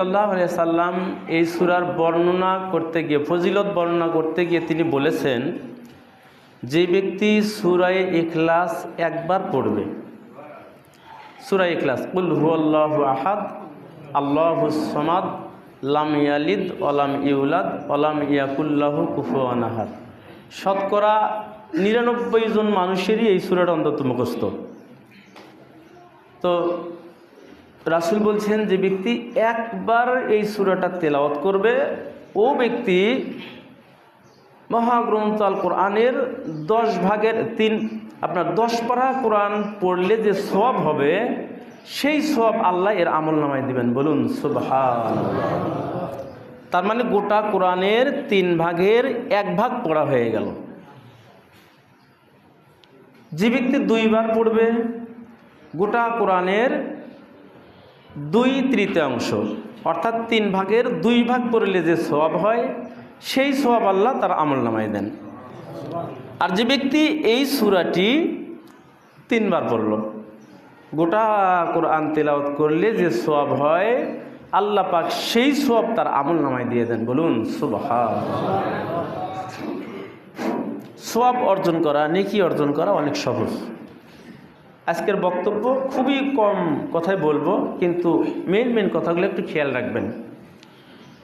সাল্লাল্লাহু আলাইহি সাল্লাম এই সূরার বর্ণনা করতে গিয়ে, ফজিলত বর্ণনা করতে গিয়ে তিনি বলেছেন, যে ব্যক্তি সূরা ইখলাস একবার পড়বে, সূরা ইখলাস, কুল হুয়াল্লাহু আহাদ আল্লাহুস সামাদ লাম ইয়ালিদ ওয়া লাম ইউলাদ ওয়া লাম ইয়াকুল লাহু কুফুয়ান আহাদ, শতকরা ৯৯ জন মানুষেরই এই সূরাটা অন্তত মুখস্থ। তো রাসূল বলছেন, যে ব্যক্তি একবার এই সূরাটা তেলাওয়াত করবে, ও ব্যক্তি মহাগ্রন্থ আল কোরআনের 10 ভাগের 3, আপনার 10 পারা কোরআন পড়লে যে সওয়াব হবে, সেই সওয়াব আল্লাহ এর আমলনামায় দিবেন। বলুন সুবহানাল্লাহ। তার মানে গোটা কোরআনের 3 ভাগের 1 ভাগ পড়া হয়ে গেল। যে ব্যক্তি 2 বার পড়বে, গোটা কোরআনের 2/3 অর্থাৎ 3 ভাগের 2 ভাগ পড়লে যে সওয়াব হয়, সেই সওয়াব আল্লাহ তার আমলনামায় দেন। আর যে ব্যক্তি এই সূরাটি 3 বার পড়ল, গোটা কোরআন তেলাওয়াত করলে যে সওয়াব হয়, আল্লাহ পাক সেই সওয়াব তার আমলনামায় দিয়ে দেন। বলুন সুবহানাল্লাহ। সওয়াব অর্জন করা, নেকি অর্জন করা অনেক সহজ। আজকের বক্তব্য খুবই কম কথাই বলবো, কিন্তু মেন কথাগুলো একটু খেয়াল রাখবেন।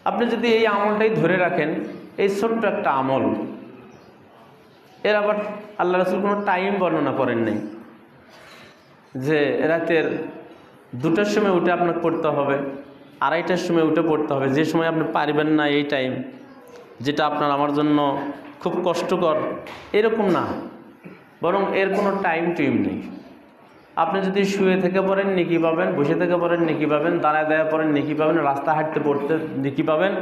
আপনি যদি এই আমলটাই ধরে রাখেন, এই ছোট্ট একটা আমল, এর আবার আল্লাহ রাসূল কোনো টাইম বর্ণনা করেন নাই যে রাতের 2টার সময় উঠে আপনাকে পড়তে হবে, 2:30টার সময় উঠে পড়তে হবে, যে সময় আপনি পারবেন না এই টাইম, যেটা আপনার আমার জন্য খুব কষ্টকর, এরকম না। বরং এর কোনো টাইম নেই। আপনি যদি শুয়ে থেকে পড়েন নেকি পাবেন, বসে থেকে পড়েন নেকি পাবেন, দাঁড়ায় পড়েন নেকি পাবেন, রাস্তা হাঁটতে পড়তে নেকি পাবেন,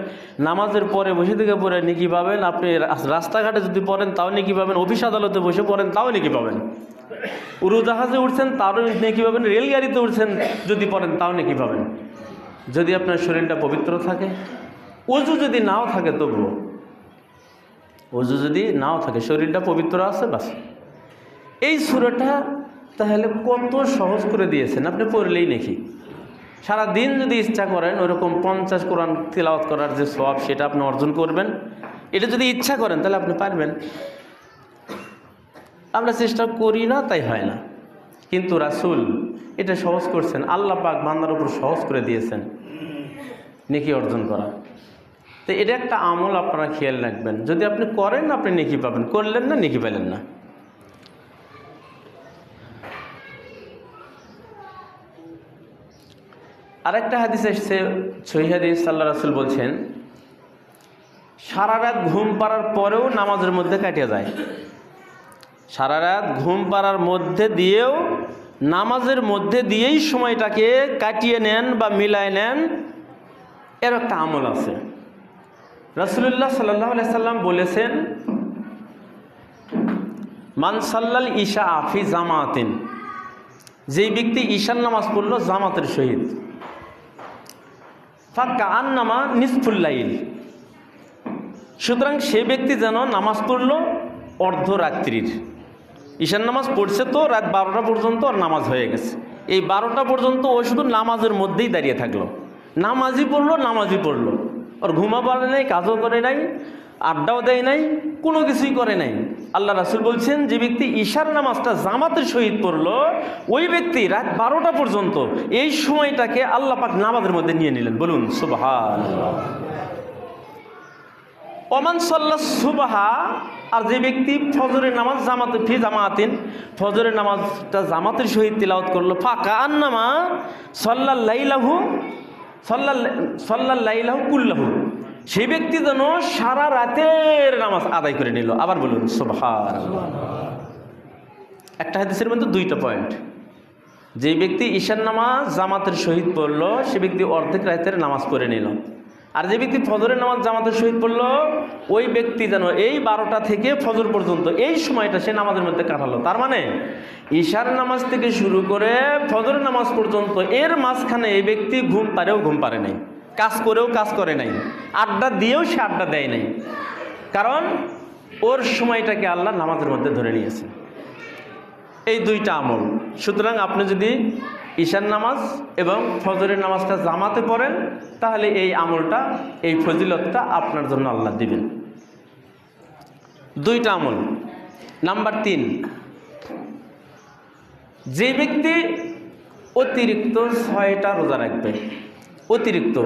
নামাজের পরে বসে থেকে পড়ে নেকি পাবেন, আপনি রাস্তাঘাটে যদি পড়েন তাও নেকি পাবেন, অফিস আদালতে বসে পড়েন তাও নেকি পাবেন, উড়োজাহাজে উঠছেন তাও নেকি পাবেন, রেলগাড়িতে উঠছেন যদি পড়েন তাও নেকি পাবেন, যদি আপনার শরীরটা পবিত্র থাকে। ওযু যদি নাও থাকে, তবুও ওযু যদি নাও থাকে, শরীরটা পবিত্র আছে, বাস। এই সূরাটা তাহলে কত সহজ করে দিয়েছেন, আপনি পড়লেই নাকি সারা দিন যদি ইচ্ছা করেন ওরকম 50 কোরআন তিলাওয়াত করার যে সওয়াব, সেটা আপনি অর্জন করবেন। এটা যদি ইচ্ছা করেন তাহলে আপনি পারবেন। আমরা চেষ্টা করি না, তাই হয় না। কিন্তু রাসূল এটা সহজ করছেন, আল্লাহ পাক বান্দার উপর সহজ করে দিয়েছেন নেকি অর্জন করা। তো এটা একটা আমল, আপনারা খেয়াল রাখবেন। যদি আপনি করেন আপনি নেকি পাবেন, করলেন না নেকি পেলেন না। আরেকটা হাদিস এসেছে, সহিহ হাদিস, আল্লাহ রাসূল বলছেন, সারা রাত ঘুম পাড়ার পরেও নামাজের মধ্যে কাটিয়ে যায়। সারা রাত ঘুম পাড়ার মধ্যে দিয়েও, নামাজের মধ্যে দিয়েই সময়টাকে কাটিয়ে নেন বা মিলায় নেন, এর একটা আমল আছে। রাসূলুল্লাহ সাল্লাল্লাহু আলাইহি সাল্লাম বলেছেন, মান সাল্লাল ইশা ফি জামাতিন, যেই ব্যক্তি ঈশার নামাজ পড়লো জামাতের সহিত, ফাকান্নামা নিসফুল লাইল, সুতরাং সে ব্যক্তি যেন নামাজ পড়লো অর্ধরাত্রির। ঈশার নামাজ পড়ছে তো রাত 12টা পর্যন্ত আর নামাজ হয়ে গেছে, এই 12টা পর্যন্ত ও শুধু নামাজের মধ্যেই দাঁড়িয়ে থাকলো, নামাজই পড়লো, ওর ঘুমা পারে নাই, কাজও করে নাই, আড্ডাও দেয় নাই, কোনো কিছুই করে নাই। আল্লাহ রাসূল বলছেন, যে ব্যক্তি ঈশার নামাজটা জামাতের সহিত পড়লো, ওই ব্যক্তি রাত 12টা পর্যন্ত এই সময়টাকে আল্লাহ পাক নামাজের মধ্যে নিয়ে নিলেন। বলুন সুবহানাল্লাহ। ওমান সাল্লা সুবহা, আর যে ব্যক্তি ফজরের নামাজ ফি জামাতিন, ফজরের নামাজটা জামাতের সহিত তিলাওয়াত করলো, ফাকান্নামা সাল্লাল লাইলাহু কুল্লাহু, সেই ব্যক্তি যেন সারা রাতের নামাজ আদায় করে নিল। আবার বলুন সুবহানাল্লাহ। একটা হাদিসের মধ্যে 2টা পয়েন্ট। যে ব্যক্তি ঈশার নামাজ জামাতের সহিত পড়লো, সে ব্যক্তি অর্ধেক রাতের নামাজ পড়ে নিল। আর যে ব্যক্তি ফজরের নামাজ জামাতের সহিত পড়লো, ওই ব্যক্তি যেন এই 12টা থেকে ফজর পর্যন্ত এই সময়টা সে নামাজের মধ্যে কাটালো। তার মানে ঈশার নামাজ থেকে শুরু করে ফজরের নামাজ পর্যন্ত এর মাঝখানে এই ব্যক্তি ঘুম পারে নাই, কাজ করেও কাজ করে নাই, আড্ডা দিয়েও সে আড্ডা দেয় নাই, কারণ ওর সময়টাকে আল্লাহ নামাজের মধ্যে ধরে নিয়েছে। এই 2টা আমল সুতরাং আপনি যদি ঈশার নামাজ এবং ফজরের নামাজটা জামাতে পড়েন তাহলে এই আমলটা, এই ফজিলতটা আপনার জন্য আল্লাহ দিবেন। দুইটা আমল। নাম্বার 3, যে ব্যক্তি অতিরিক্ত 6টা রোজা রাখবে, অতিরিক্ত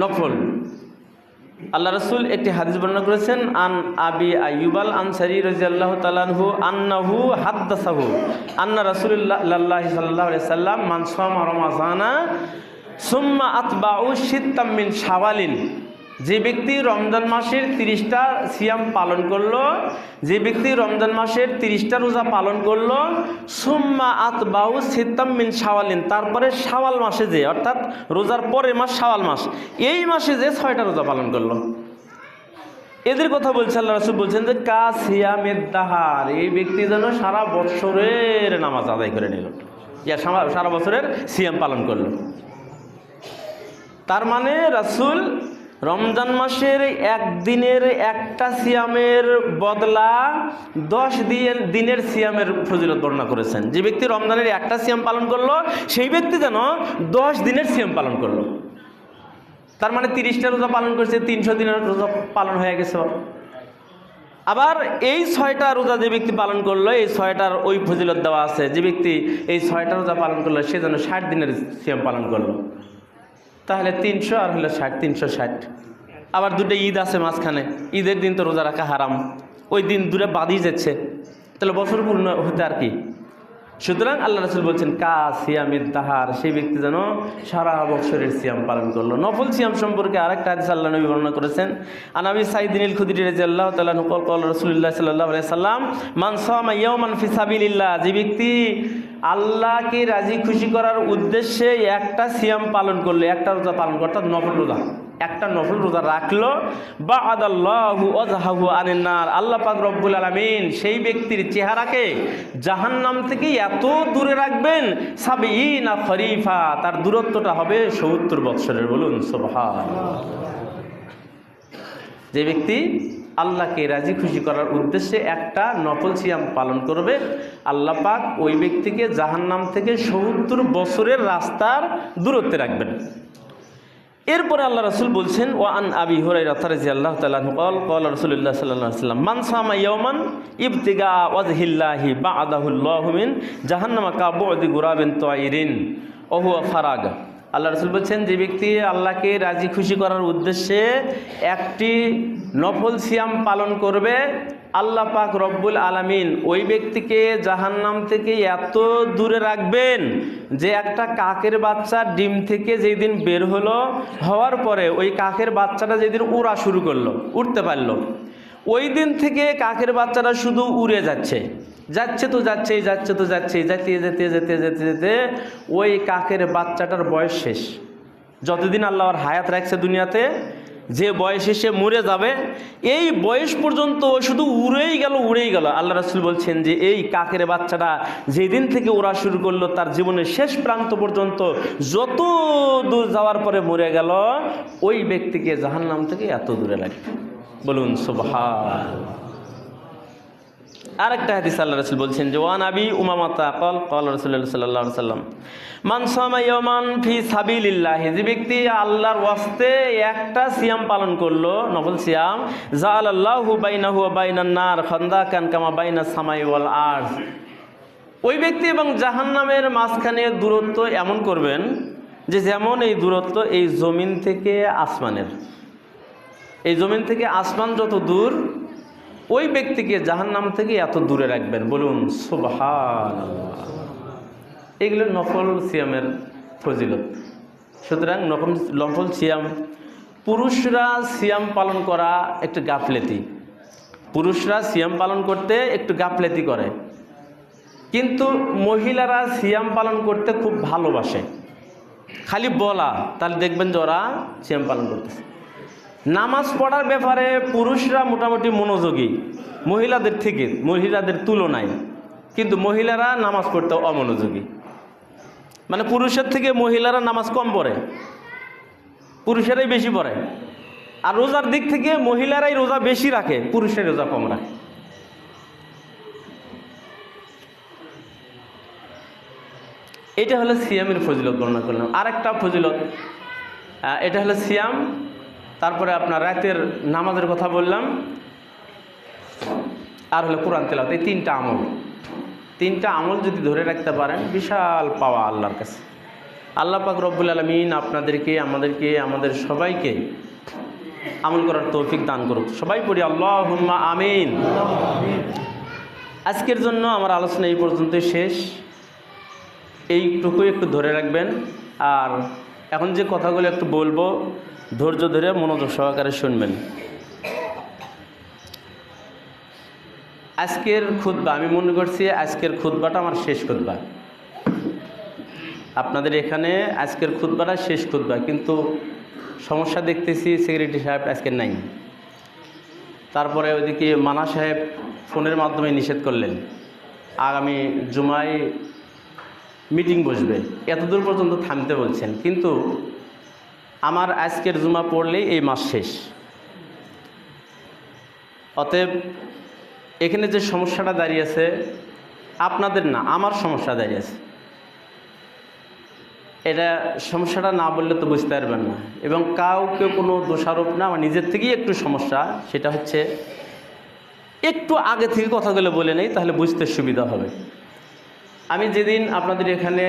নফল, আল্লাহ রাসূল একটি হাদিস বর্ণনা করেছেন, আন আবি আইয়ুবাল আনসারী রাদিয়াল্লাহু তাআলা আনহু আন্নাহু হাদ্দাসাহু আন্না রাসূলুল্লাহ সাল্লাল্লাহু আলাইহি সাল্লাম মান সামা রমাযানা সুম্মা আতবাউ সিত্তাম মিন শাওয়ালিন, যে ব্যক্তি রমজান মাসের 30টা সিয়াম পালন করলো, যে ব্যক্তি রমজান মাসের 30টা রোজা পালন করলো, সুম্মা আতবাউ সিত্তাম মিন শাওয়ালিন, তারপরে শাওয়াল মাসে যে, অর্থাৎ রোজার পরের মাস শাওয়াল মাস, এই মাসে যে 6টা রোজা পালন করলো, এদের কথা বলছে আল্লাহ রাসূল বলছেন যে কা সিয়ামেদ দাহার, এই ব্যক্তি যেন সারা বছরের নামাজ আদায় করে নিল, সারা বছরের সিয়াম পালন করলো। তার মানে রাসূল রমজান মাসের একদিনের একটা সিয়ামের বদলা 10 দিনের সিয়ামের ফজিলত বর্ণনা করেছেন। যে ব্যক্তি রমজানের একটা সিয়াম পালন করলো, সেই ব্যক্তি যেন 10 দিনের সিয়াম পালন করলো। তার মানে 30টা রোজা পালন করছে, 300 দিনের রোজা পালন হয়ে গেছে। আবার এই 6টা রোজা যে ব্যক্তি পালন করলো, এই 6টার ওই ফজিলত দেওয়া আছে, যে ব্যক্তি এই 6টা রোজা পালন করলো সে যেন 60 দিনের সিয়াম পালন করলো। তাহলে 300 আর হলো 60, 360। আবার দুটো ঈদ আছে মাঝখানে, ঈদের দিন তো রোজা রাখা হারাম, ওই দিন দূরে বাদই যাচ্ছে, তাহলে বছর পূর্ণ হতে আর কি। সুতরাং আল্লাহ রাসূল বলছেন কা সিয়ামেদ দাহার, সেই ব্যক্তি যেন সারা বছরের সিয়াম পালন করলো। নফল সিয়াম সম্পর্কে আরেকটা হাদিস আল্লাহ নবী বর্ণনা করেছেন, আন আবি সাঈদ আল খুদরি রাদিয়াল্লাহু তাআলা আনহু ক্বালা রাসূলুল্লাহ সাল্লাল্লাহু আলাইহি সাল্লাম মান সামা ইয়াওমান ফি সাবিলিল্লাহ, যে ব্যক্তি আল্লাহকে রাজি খুশি করার উদ্দেশ্যে একটা সিয়াম পালন করলো, একটা রোজা পালন করলো, অর্থাৎ নফল রোজা, একটা নফল রোজা রাখলো, বা'আদাল্লাহু ওয়াজহাহু আনিন নার, আল্লাহ পাক রব্বুল আলামিন সেই ব্যক্তির চেহারাকে জাহান্নাম থেকে এত দূরে রাখবেন, সাবিঈনা খরিফা, তার দূরত্বটা হবে 70 বৎসরের। বলুন সুবহানাল্লাহ। যে ব্যক্তি আল্লাহকে রাজি খুশি করার উদ্দেশ্যে একটা নফল সিয়াম পালন করবে, আল্লাহ পাক ওই ব্যক্তিকে জাহান্নাম থেকে 70 বছরের রাস্তার দূরত্বে রাখবেন। এরপরে আল্লাহ রাসূল বলছেন, ওয়া আন আবি হুরায়রা রাদিয়াল্লাহু তাআলা আনহু ক্বালা রাসূলুল্লাহ সাল্লাল্লাহু আলাইহি ওয়াসাল্লাম মান সামা ইয়াওমান ইবতিগা ওয়াজহিল্লাহি বা'দাহু আল্লাহু মিন জাহান্নামা কা বু'দি গুরাবিন তায়রিন ওয়া হুয়া ফারাগ। আল্লাহ রাসূল বলছেন, যে ব্যক্তি আল্লাহকে রাজি খুশি করার উদ্দেশ্যে একটি নফল সিয়াম পালন করবে, আল্লাহ পাক রব্বুল আলামিন ওই ব্যক্তিকে জাহান্নাম থেকে এত দূরে রাখবেন যে একটা কাকের বাচ্চা ডিম থেকে যেই দিন বের হওয়ার পরে ওই কাকের বাচ্চাটা যেদিন উড়া শুরু করলো, উঠতে পারলো, ওই দিন থেকে কাকের বাচ্চাটা শুধু উড়ে যাচ্ছে, যাচ্ছে তো যাচ্ছেই, যাচ্ছে তো যাচ্ছেই, যেতে যেতে যেতে যেতে যেতে ওই কাকের বাচ্চাটার বয়স শেষ। যতদিন আল্লাহ ওর হায়াত রাখছে দুনিয়াতে, যে বয়সে সে মরে যাবে, এই বয়স পর্যন্ত শুধু উড়েই গেল। আল্লাহ রাসূল বলছেন যে এই কাকের বাচ্চাটা যেদিন থেকে ওরা শুরু করলো, তার জীবনের শেষ প্রান্ত পর্যন্ত যত দূর যাওয়ার পরে মরে গেল, ওই ব্যক্তিকে জাহান্নাম থেকে এত দূরে লাগবে। বলুন সুবহানাল্লাহ। আরেকটা হাদিস আল্লাহ রাসূল বলছেন যে ওয়ান আবি উমামাতা ক্বালা রাসূলুল্লাহ সাল্লাল্লাহু আলাইহি ওয়াসাল্লাম মান সামা ইয়াওমান ফি সাবিলিল্লাহ, যে ব্যক্তি আল্লাহর ওয়াস্তে একটা সিয়াম পালন করলো, নফল সিয়াম, জাআলাল্লাহু বাইনাহু ওয়া বাইনান নার খান্দাকান কামা বাইনাস সামাই ওয়াল আরজ, ওই ব্যক্তি এবং জাহান্নামের মাঝখানে দূরত্ব এমন করবেন যে যেমন এই দূরত্ব এই জমিন থেকে আসমানের, এই জমিন থেকে আসমান যত দূর, ওই ব্যক্তিকে জাহান্নাম থেকে এত দূরে রাখবেন। বলুন সুবহানাল্লাহ। এগুলো নফল সিয়ামের ফজিলত। সুতরাং নফল সিয়াম, পুরুষরা সিয়াম পালন করা একটু গাফলেতি, পুরুষরা সিয়াম পালন করতে একটু গাফলেতি করে, কিন্তু মহিলারা সিয়াম পালন করতে খুব ভালোবাসে। খালি বলা, তাহলে দেখবেন যে ওরা সিয়াম পালন করতেছে। নামাজ পড়ার ব্যাপারে পুরুষরা মোটামুটি মনোযোগী মহিলাদের থেকে, মহিলাদের তুলনায়, কিন্তু মহিলারা নামাজ পড়তে অমনোযোগী। মানে পুরুষের থেকে মহিলারা নামাজ কম পড়ে, পুরুষেরাই বেশি পড়ে। আর রোজার দিক থেকে মহিলারাই রোজা বেশি রাখে, পুরুষের রোজা কম রাখে। এটা হলো সিয়ামের ফজিলত বর্ণনা করলাম। আরেকটা ফজিলত, এটা হলো সিয়াম, তারপরে আপনার রাতের নামাজের কথা বললাম, আর হলো কোরআন তেলাওয়াত। এই তিনটা আমল যদি ধরে রাখতে পারেন বিশাল পাওয়া আল্লাহর কাছে। আল্লাহ পাক রব্বুল আলামিন আপনাদেরকে, আমাদের সবাইকে আমল করার তৌফিক দান করুক। সবাই পড়ি আল্লাহুম্মা আমিন। আজকের জন্য আমার আলোচনা এই পর্যন্তই শেষ। এইটুকুই একটু ধরে রাখবেন। আর এখন যে কথাগুলো একটু বলবো, ধৈর্য ধরে মনোযোগ সহকারে শুনবেন। আজকের খুতবা, আমি মনে করছি আজকের খুতবাটা আমার শেষ খুতবা। আপনাদের এখানে আজকের খুতবাটা শেষ খুতবা, কিন্তু সমস্যা দেখতেছি সেক্রেটারি সাহেব আজকে নাই। তারপরে ওইদিকে মানা সাহেব ফোনের মাধ্যমে নিষেধ করলেন, আগামী জুমায় মিটিং বসবে, এতদূর পর্যন্ত থামতে বলছেন। কিন্তু আমার আজকের জুমা পড়লেই এই মাস শেষ। অতএব এখানে যে সমস্যাটা দাঁড়িয়েছে আপনাদের না, আমার সমস্যা দাঁড়িয়েছে। এটা সমস্যাটা না বললে তো বুঝতে পারবেন না, এবং কাউকে কোনো দোষারোপ না, আমার নিজের থেকেই একটু সমস্যা। সেটা হচ্ছে একটু আগে থেকে কথাগুলো বলে নেই, তাহলে বুঝতে সুবিধা হবে। আমি যেদিন আপনাদের এখানে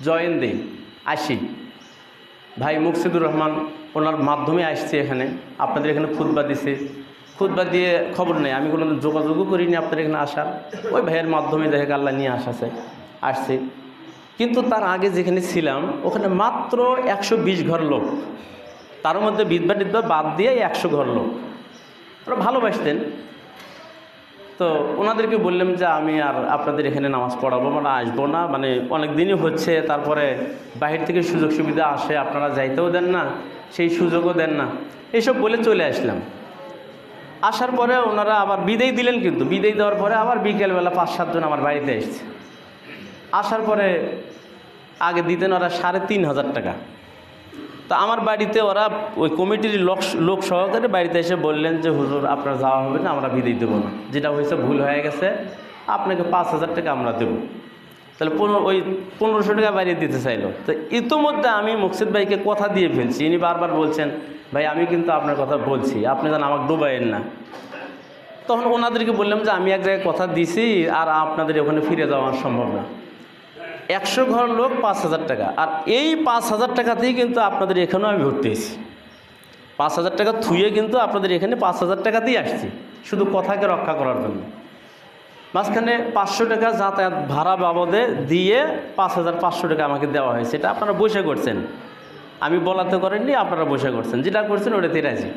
জয়েন দিই, আসি, ভাই মুকসিদুর রহমান ওনার মাধ্যমে আসছি এখানে, আপনাদের এখানে খুতবা দিছি। খুতবা দিয়ে খবর নেই, আমি কোনো যোগাযোগও করিনি আপনাদের এখানে আসার। ওই ভাইয়ের মাধ্যমে দেখে আল্লাহ নিয়ে আসছি। কিন্তু তার আগে যেখানে ছিলাম ওখানে মাত্র 120 ঘর লোক, তার মধ্যে বিধবা টিধবা বাদ দিয়ে 100 ঘর লোক। ওরা ভালোবাসতেন। তো ওনাদেরকে বললাম যে আমি আর আপনাদের এখানে নামাজ পড়াবো, মানে আসবো না, মানে অনেক দিনই হচ্ছে। তারপরে বাহির থেকে সুযোগ সুবিধা আসে, আপনারা যাইতেও দেন না, সেই সুযোগও দেন না, এইসব বলে চলে আসলাম। আসার পরে ওনারা আবার বিদায় দিলেন, কিন্তু বিদায় দেওয়ার পরে আবার বিকেলবেলা 5-7 জন আমার বাড়িতে এসছে। আসার পরে আগে দিতেন ওরা 3,500 টাকা। তো আমার বাড়িতে ওরা ওই কমিটির লোক সহকারে বাড়িতে এসে বললেন যে হুজুর আপনার যাওয়া হবে না, আমরা বিদায় দেবো না, যেটা হয়েছে ভুল হয়ে গেছে, আপনাকে 5,000 টাকা আমরা দেবো। তাহলে ওই 1500 টাকা বাড়িয়ে দিতে চাইলো। তো ইতোমধ্যে আমি মুকসিদ ভাইকে কথা দিয়ে ফেলছি। ইনি বারবার বলছেন ভাই আমি কিন্তু আপনার কথা বলছি, আপনি যেন আমাকে ডুবাইয়েন না। তখন ওনাদেরকে বললাম যে আমি এক জায়গায় কথা দিছি, আর আপনাদের ওখানে ফিরে যাওয়া সম্ভব না। 100 ঘর লোক 5,000 টাকা, আর এই 5,000 টাকাতেই কিন্তু আপনাদের এখানেও আমি ভর্তি হয়েছি। 5,000 টাকা থুয়ে কিন্তু আপনাদের এখানে 5,000 টাকাতেই আসছি, শুধু কথাকে রক্ষা করার জন্য। মাঝখানে 500 টাকা যাতায়াত ভাড়া বাবদে দিয়ে 5,500 টাকা আমাকে দেওয়া হয়েছে। এটা আপনারা বসে করছেন, আমি বলাতে করেননি, আপনারা বসে করছেন, যেটা করছেন ওটাতে রাজি।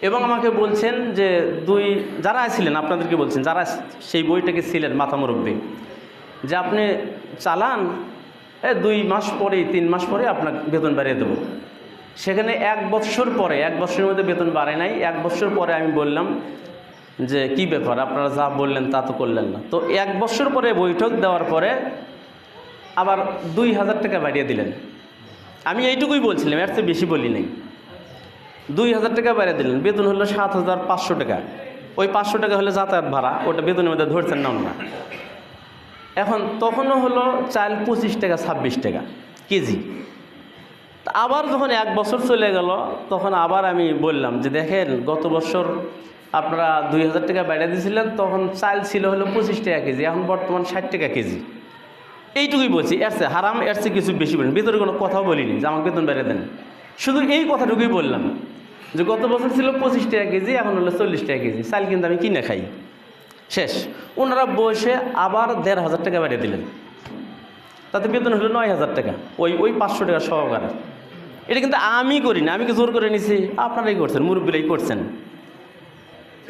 এবং আমাকে বলছেন যে যারা ছিলেন, আপনাদেরকে বলছেন যারা সেই বইটাকে ছিলেন মাথা মুরব্বী, যে আপনি চালান 2 মাস পরেই 3 মাস পরে আপনার বেতন বাড়িয়ে দেবো। সেখানে 1 বছর পরে, 1 বছরের মধ্যে বেতন বাড়ে নাই। 1 বছর পরে আমি বললাম যে কি ব্যাপার, আপনারা যা বললেন তা তো করলেন না। তো 1 বছর পরে বৈঠক দেওয়ার পরে আবার 2,000 টাকা বাড়িয়ে দিলেন। আমি এইটুকুই বলছিলাম, এর চেয়ে বেশি বলি নাই। 2,000 টাকা বাড়িয়ে দিলেন, বেতন হলো 7,500 টাকা। ওই 500 টাকা হলে যাতায়াত ভাড়া, ওটা বেতনের মধ্যে ধরছেন না ওনারা। এখন তখনও হলো চাল 25 টাকা 26 টাকা কেজি। আবার যখন 1 বছর চলে গেল, তখন আবার আমি বললাম যে দেখেন গত বছর আপনারা 2,000 টাকা বাড়িয়ে দিয়েছিলেন, তখন চাল ছিল হলো 25 টাকা কেজি, এখন বর্তমান 60 টাকা কেজি। এইটুকুই বলছি, এর চেয়ে হারাম, এর চেয়ে কিছু বেশি বলিনি, ভিতরে কোনো কথাও বলিনি যে আমাকে বেতন বাড়িয়ে দেন। শুধু এই কথাটুকুই বললাম যে গত বছর ছিল 25 টাকা কেজি, এখন হলো 40 টাকা কেজি, চাল কিন্তু আমি কিনে খাই। শেষ। ওনারা বসে আবার 1,500 টাকা বাড়িয়ে দিলেন, তাতে বেতন হলো 9,000 টাকা, ওই 500 টাকা সহকারে। এটা কিন্তু আমি করি না, আমি কি জোর করে নিছি, আপনারাই করছেন, মুরব্বীরাই করছেন।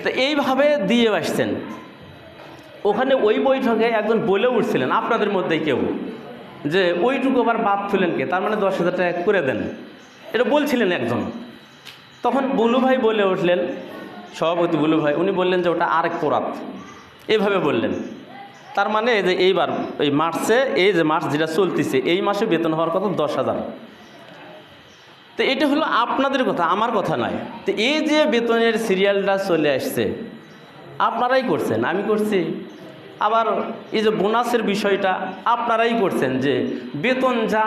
তো এইভাবে দিয়ে আসছেন। ওখানে ওই বৈঠকে একজন বলে উঠছিলেন আপনাদের মধ্যেই কেউ, যে ওইটুকু আবার বাদ তুলেন কে, তার মানে 10,000 টাকা করে দেন, এটা বলছিলেন একজন। তখন বুলু ভাই বলে উঠলেন, সভাপতি বুলু ভাই, উনি বললেন যে ওটা আরেক কোরাত, এইভাবে বললেন। তার মানে এই যে এইবার এই মার্চে, এই যে মার্চ যেটা চলতেছে, এই মাসে বেতন হওয়ার কথা 10,000। তো এটা হলো আপনাদের কথা, আমার কথা নয়। তো এই যে বেতনের সিরিয়ালটা চলে আসছে, আপনারাই করছেন, আমি করছি। আবার এই যে বোনাসের বিষয়টা আপনারাই করছেন, যে বেতন যা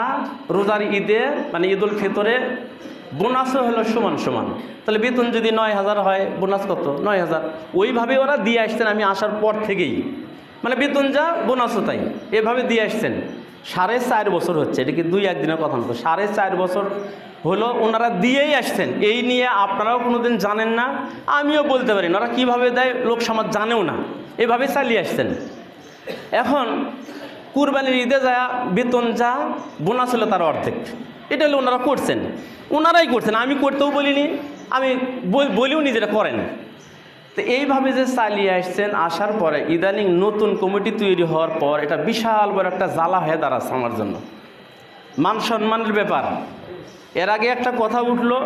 রোজার ঈদে মানে ঈদুল ফিতরে বোনাসও হলো সমান সমান। তাহলে বেতন যদি 9,000 হয়, বোনাস কত? 9,000। ওইভাবে ওরা দিয়ে আসছেন আমি আসার পর থেকেই, মানে বেতন যা বোনাসও তাই, এভাবে দিয়ে আসছেন। 4.5 বছর হচ্ছে, এটা কি 2-1 দিনের কথা না, তো 4.5 বছর হলো ওনারা দিয়েই আসছেন। এই নিয়ে আপনারাও কোনোদিন জানেন না, আমিও বলতে পারি না ওরা কীভাবে দেয়, লোক সমাজ জানেও না, এভাবে চালিয়ে আসছেন। এখন কুরবানির ঈদে যা বেতন যা বোনাস হলো তার অর্ধেক, এটা হলো ওনারা করছেন, ওনারাই করছেন, আমি করতেও বলিনি, আমি বলিও নি যেটা করেন। তো এইভাবে যে চালিয়ে আসছেন, আসার পরে ইদানিং নতুন কমিটি তৈরি হওয়ার পর এটা বিশাল বড় একটা জ্বালা হয়ে দাঁড়াচ্ছে আমার জন্য, মান সম্মানের ব্যাপার। এর আগে একটা কথা উঠলো,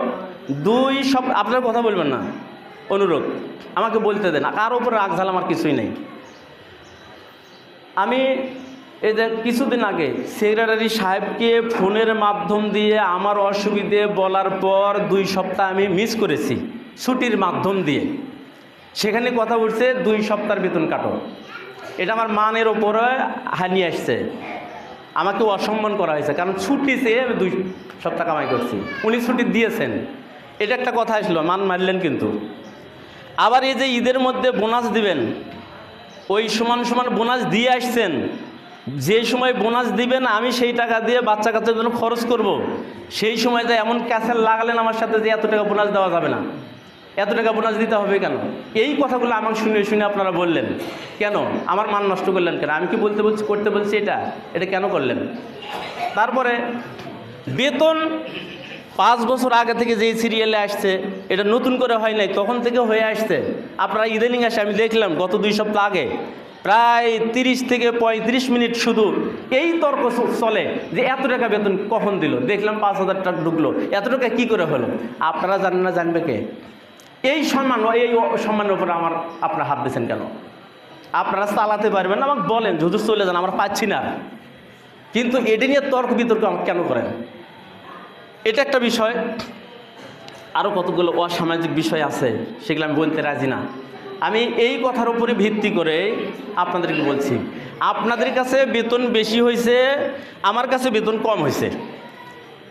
আপনার কথা বলবেন না, অনুরোধ আমাকে বলতে দেন, কার ওপর রাগ ঝাল আমার কিছুই নেই। আমি এই যে কিছুদিন আগে সেক্রেটারি সাহেবকে ফোনের মাধ্যম দিয়ে আমার অসুবিধে বলার পর 2 সপ্তাহ আমি মিস করেছি ছুটির মাধ্যম দিয়ে, সেখানে কথা উঠছে 2 সপ্তাহের বেতন কাটো। এটা আমার মানের ওপরে হানি আসছে, আমাকে অসম্মান করা হয়েছে, কারণ ছুটি চেয়ে আমি 2 সপ্তাহ কামাই করছি, উনি ছুটি দিয়েছেন, এটা একটা কথা আসলো, মান মারলেন। কিন্তু আবার এই যে ঈদের মধ্যে বোনাস দিবেন, ওই সমান সমান বোনাস দিয়ে আসছেন, যে সময় বোনাস দিবেন আমি সেই টাকা দিয়ে বাচ্চা কাচ্চার জন্য খরচ করব, সেই সময় যে এমন ক্যাসেল লাগালেন আমার সাথে যে এত টাকা বোনাস দেওয়া যাবে না, এত টাকা বোনাস দিতে হবে কেন? এই কথাগুলো আমাকে শুনে শুনে আপনারা বললেন, কেন আমার মান নষ্ট করলেন কেন? আমি কি করতে বলছি এটা কেন করলেন? তারপরে বেতন 5 বছর আগে থেকে যেই সিরিয়ালে আসছে, এটা নতুন করে হয় নাই, তখন থেকে হয়ে আসছে। আপনারা ইদানিং আসে আমি দেখলাম গত 2 সপ্তাহ আগে প্রায় 30 থেকে 35 মিনিট শুধু এই তর্ক চলে যে এত টাকা বেতন কখন দিল, দেখলাম 5,000 টাকা ঢুকলো, এত টাকা কী করে হলো? আপনারা জানেন না, জানবে কে? এই সম্মানের উপরে আপনারা হাত দিয়েছেন কেন? আপনারা চালাতে পারবেন না, আমাকে বলেন হুজুর চলে যান, আমরা পাচ্ছি না। কিন্তু এটা নিয়ে তর্ক বিতর্ক আমাকে কেন করেন? এটা একটা বিষয়। আরও কতগুলো অসামাজিক বিষয় আছে, সেগুলো আমি বলতে রাজি না। আমি এই কথার উপরে ভিত্তি করে আপনাদেরকে বলছি, আপনাদের কাছে বেতন বেশি হয়েছে, আমার কাছে বেতন কম হয়েছে,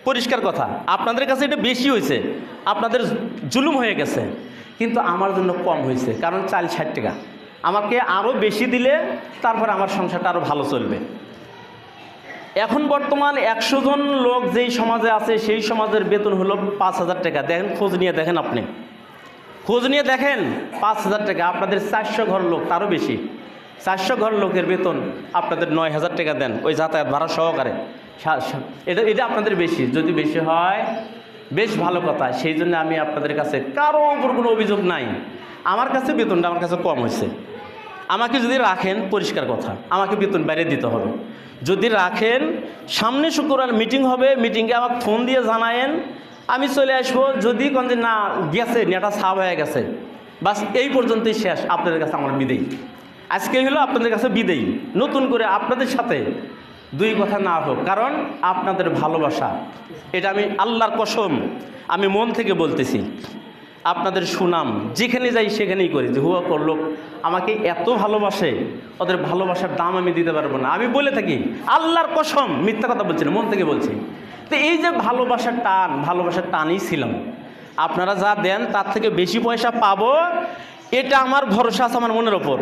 পরিষ্কার কথা। আপনাদের কাছে এটা বেশি হয়েছে, আপনাদের জুলুম হয়ে গেছে, কিন্তু আমার জন্য কম হয়েছে, কারণ 40-60 টাকা আমাকে আরও বেশি দিলে তারপর আমার সংসারটা আরও ভালো চলবে। এখন বর্তমান 100 জন লোক যেই সমাজে আছে, সেই সমাজের বেতন হলো 5,000 টাকা। দেখেন, খোঁজ নিয়ে দেখেন, আপনি খোঁজ নিয়ে দেখেন, 5,000 টাকা। আপনাদের 400 ঘর লোক, তারও বেশি, 400 ঘর লোকের বেতন আপনাদের 9,000 টাকা দেন, ওই যাতায়াত ভাড়া সহকারে। এটা আপনাদের বেশি, যদি বেশি হয় বেশ ভালো কথা। সেই জন্য আমি আপনাদের কাছে কারো উপর কোনো অভিযোগ নাই, আমার কাছে বেতনটা আমার কাছে কম হয়েছে। আমাকে যদি রাখেন, পরিষ্কার কথা, আমাকে বেতন বাইরে দিতে হবে। যদি রাখেন, সামনে শুক্রবার মিটিং হবে, মিটিংয়ে আমাকে ফোন দিয়ে জানায়েন, আমি চলে আসবো। যদি কোন যে না গেছে, নেটা সাফ হয়ে গেছে, বাস এই পর্যন্তই শেষ, আপনাদের কাছে আমার বিদেয়ী। আজকে হলো আপনাদের কাছে বিদেয়ী, নতুন করে আপনাদের সাথে 2 কথা না হোক, কারণ আপনাদের ভালোবাসা, এটা আমি আল্লাহর কসম আমি মন থেকে বলতেছি। আপনাদের সুনাম যেখানে যাই সেখানেই করি, যে হুয়া লোক আমাকে এত ভালোবাসে, ওদের ভালোবাসার দাম আমি দিতে পারবো না। আমি বলে থাকি, আল্লাহর কসম, মিথ্যা কথা বলছি না, মন থেকে বলছি। তো এই যে ভালোবাসার টানই ছিলাম, আপনারা যা দেন তার থেকে বেশি পয়সা পাবো, এটা আমার ভরসা আছে আমার মনের ওপর।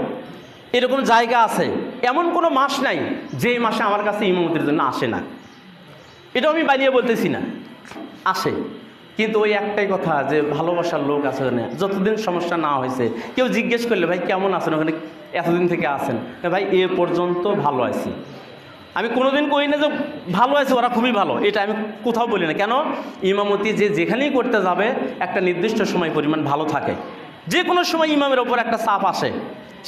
এরকম জায়গা আছে, এমন কোনো মাস নাই যেই মাসে আমার কাছে ইমামতির জন্য আসে না। এটা আমি বানিয়ে বলতেছি না, আসে। কিন্তু ওই একটাই কথা, যে ভালোবাসার লোক আছে ওখানে, যতদিন সমস্যা না হয়েছে, কেউ জিজ্ঞেস করলে ভাই কেমন আছেন, ওখানে এতদিন থেকে আছেন, ভাই এ পর্যন্ত ভালো আছি। আমি কোনোদিন কই না যে ভালো আছে, ওরা খুবই ভালো, এটা আমি কোথাও বলি না। কেন? ইমামতি যেখানেই করতে যাবে, একটা নির্দিষ্ট সময় পরিমাণ ভালো থাকে, যে কোনো সময় ইমামের ওপর একটা চাপ আসে,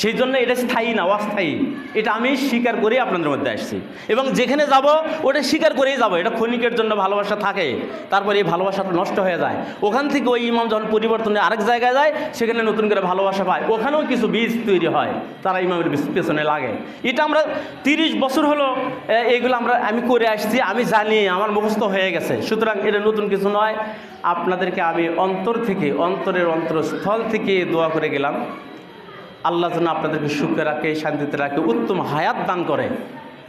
সেই জন্য এটা স্থায়ী না, অস্থায়ী। এটা আমি স্বীকার করেই আপনাদের মধ্যে আসছি, এবং যেখানে যাব ওটা স্বীকার করেই যাব। এটা ক্ষণিকের জন্য ভালোবাসা থাকে, তারপরে এই ভালোবাসাটা নষ্ট হয়ে যায়। ওখান থেকে ওই ইমাম যখন পরিবর্তনে আরেক জায়গায় যায়, সেখানে নতুন করে ভালোবাসা পায়, ওখানেও কিছু বীজ তৈরি হয়, তারা ইমামের পেছনে লাগে। এটা আমরা 30 বছর হলো এইগুলো আমি করে আসছি, আমি জানি, আমার মুখস্থ হয়ে গেছে। সুতরাং এটা নতুন কিছু নয়। আপনাদেরকে আমি অন্তরের অন্তরস্থল থেকে দোয়া করে গেলাম, আল্লাহ যেন আপনাদেরকে সুখে রাখে, শান্তিতে রাখে, উত্তম হায়াত দান করে।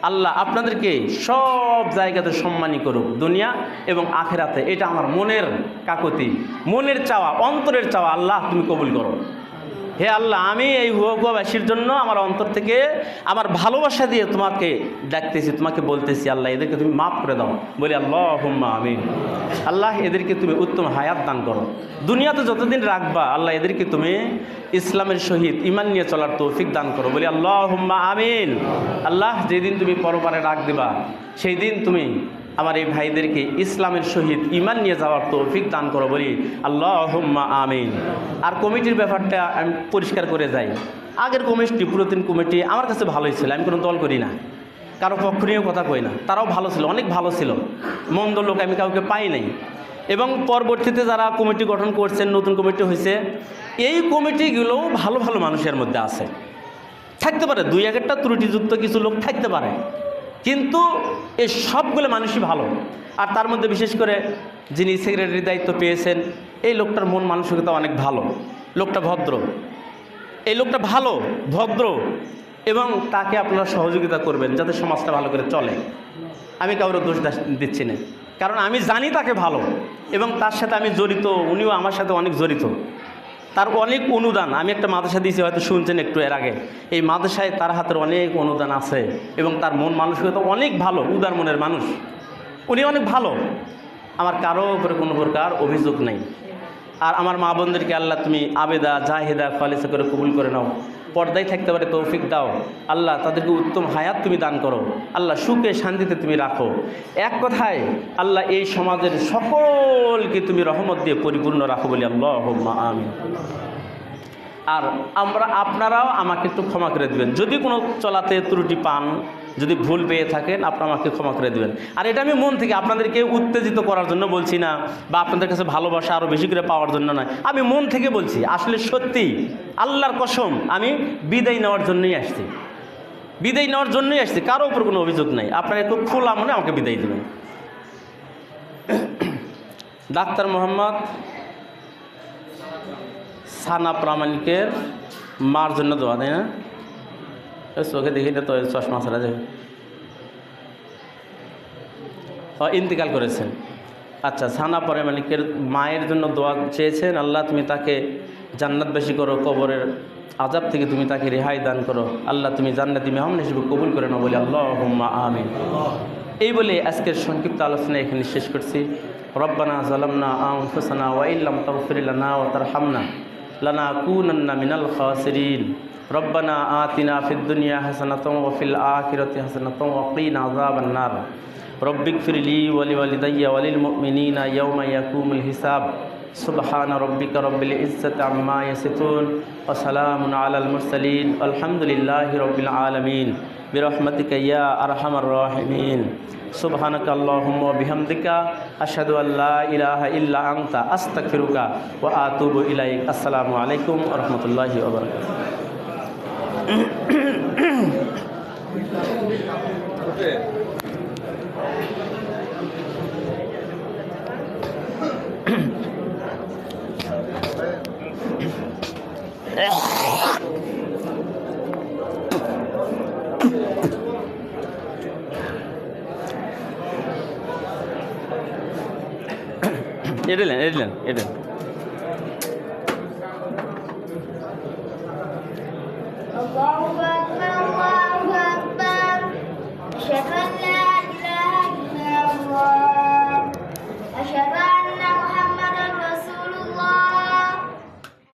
আল্লাহ আপনাদেরকে সব জায়গাতে সম্মানী করুক, দুনিয়া এবং আখেরাতে। এটা আমার মনের কাকুতি, মনের চাওয়া, অন্তরের চাওয়া। আল্লাহ তুমি কবুল করো। হে আল্লাহ, আমি এই হুয়াবাসীর জন্য আমার অন্তর থেকে আমার ভালোবাসা দিয়ে তোমাকে ডাকতেছি, তোমাকে বলতেছি, আল্লাহ এদেরকে তুমি মাফ করে দাও। বলি আল্লাহুম্মা আমিন। আল্লাহ এদেরকে তুমি উত্তম হায়াত দান করো, দুনিয়াতে যতদিন রাখবা আল্লাহ এদেরকে তুমি ইসলামের সহিত ঈমান নিয়ে চলার তৌফিক দান করো। বলি আল্লাহুম্মা আমিন। আল্লাহ যেদিন তুমি পরপারে রাখ দিবা সেই দিন তুমি আমার এই ভাইদেরকে ইসলামের সহিত ঈমান নিয়ে যাওয়ার তৌফিক দান করো। বলি আল্লাহুম্মা আমিন। আর কমিটির ব্যাপারটা আমি পরিষ্কার করে যাই। আগের কমিটি, পুরাতন কমিটি আমার কাছে ভালোই ছিল, আমি কোনো দল করি না, কারো পক্ষ নিয়েও কথা কই না। তারাও ভালো ছিল, অনেক ভালো ছিল, মন্দ লোক আমি কাউকে পাই নাই। এবং পরবর্তীতে যারা কমিটি গঠন করছেন, নতুন কমিটি হয়েছে, এই কমিটিগুলোও ভালো ভালো মানুষের মধ্যে আছে, থাকতে পারে দুই একটা ত্রুটিযুক্ত কিছু লোক থাকতে পারে, কিন্তু এই সবগুলো মানুষই ভালো। আর তার মধ্যে বিশেষ করে যিনি সেক্রেটারির দায়িত্ব পেয়েছেন, এই লোকটার মন মানসিকতা অনেক ভালো, লোকটা ভদ্র, এই লোকটা ভালো ভদ্র, এবং তাকে আপনারা সহযোগিতা করবেন যাতে সমাজটা ভালো করে চলে। আমি কারোর দোষ দিচ্ছি না, কারণ আমি জানি তাকে ভালো এবং তার সাথে আমি জড়িত, উনিও আমার সাথে অনেক জড়িত। তার অনেক অনুদান, আমি একটা মাদ্রাসা দিয়েছি, হয়তো শুনছেন একটু এর আগে, এই মাদ্রাসায় তার হাতের অনেক অনুদান আছে এবং তার মন মানসিকতা অনেক ভালো, উদার মনের মানুষ, উনি অনেক ভালো। আমার কারো উপরে কোনো প্রকার অভিযোগ নেই। আর আমার মা বোনদেরকে আল্লাহ তুমি আবেদা জাহেদা খালিসা করে কবুল করে নাও, পর্দায় থাকতে পারে তৌফিক দাও। আল্লাহ তাদেরকে উত্তম হায়াত তুমি দান করো। আল্লাহ সুখে শান্তিতে তুমি রাখো। এক কথায় আল্লাহ এই সমাজের সকলকে তুমি রহমত দিয়ে পরিপূর্ণ রাখো। বলি আল্লাহুম্মা আমিন। আর আপনারাও আমাকে একটু ক্ষমা করে দিবেন, যদি কোনো চলাতে ত্রুটি পান, যদি ভুল পেয়ে থাকেন আপনারা আমাকে ক্ষমা করে দিবেন। আর এটা আমি মন থেকে আপনাদেরকে উত্তেজিত করার জন্য বলছি না, বা আপনাদের কাছে ভালোবাসা আরও বেশি করে পাওয়ার জন্য নয়, আমি মন থেকে বলছি। আসলে সত্যি আল্লাহর কসম, আমি বিদায় নেওয়ার জন্যই আসছি, বিদায় নেওয়ার জন্যই আসছি, কারো উপর কোনো অভিযোগ নাই। আপনারা একটু খোলা মনে আমাকে বিদায় দেবেন। ডাক্তার মোহাম্মদ সানা প্রামাণিকের মার জন্য দোয়া, তাই না? চোখে দেখি তো চশমা ছাড়া যায়, ইন্তেকাল করেছেন। আচ্ছা, সানা প্রামাণিকের মায়ের জন্য দোয়া চেয়েছেন। আল্লাহ তুমি তাকে জান্নাতবাসী করো, কবরের আযাব থেকে তুমি তাকে রেহাই দান করো। আল্লাহ তুমি জান্নাতি মেহমান হিসেবে কবুল করে নাও। বলি আল্লাহুম্মা আমিন। এই বলে আজকের সংক্ষিপ্ত আলোচনা এখানে শেষ করছি। রব্বানা যালামনা আনফুসানা ওয়া ইল্লাম তাগফির লানা ওয়া তারহামনা লানাকুনান্না মিনাল খাসিরিন। রব্বানা আতিনা ফিদ দুনিয়া হাসানাতাও ওয়া ফিল আখিরাতি হাসানাতাও ওয়া কিনা আযাবান নার। রব্বিগফিরলি ওয়া লিওয়ালিদাইয়া ওয়া লিল মুমিনিনা ইয়াওমা ইয়াকুমুল হিসাব। সুবহানা রব্বিকা রব্বিল ইজ্জাতি আম্মা ইয়াসিফুন ওয়া সালামুন আলাল মুরসালিন আলহামদুলিল্লাহি রাব্বিল আলামিন বিরহমাতিকা ইয়া আরহামার রাহিমিন। সুবহানাকা আল্লাহুম্মা ওয়া বিহামদিকা আশহাদু আল্লা ইলাহা ইল্লা আনতা আস্তাগফিরুকা ওয়া আতুবু ইলাইক। আসসালামু আলাইকুম ওয়া রাহমাতুল্লাহি ওয়া বারাকাতুহু। এডেন Allahu Akbar, Allahu Akbar. Ashhadu an la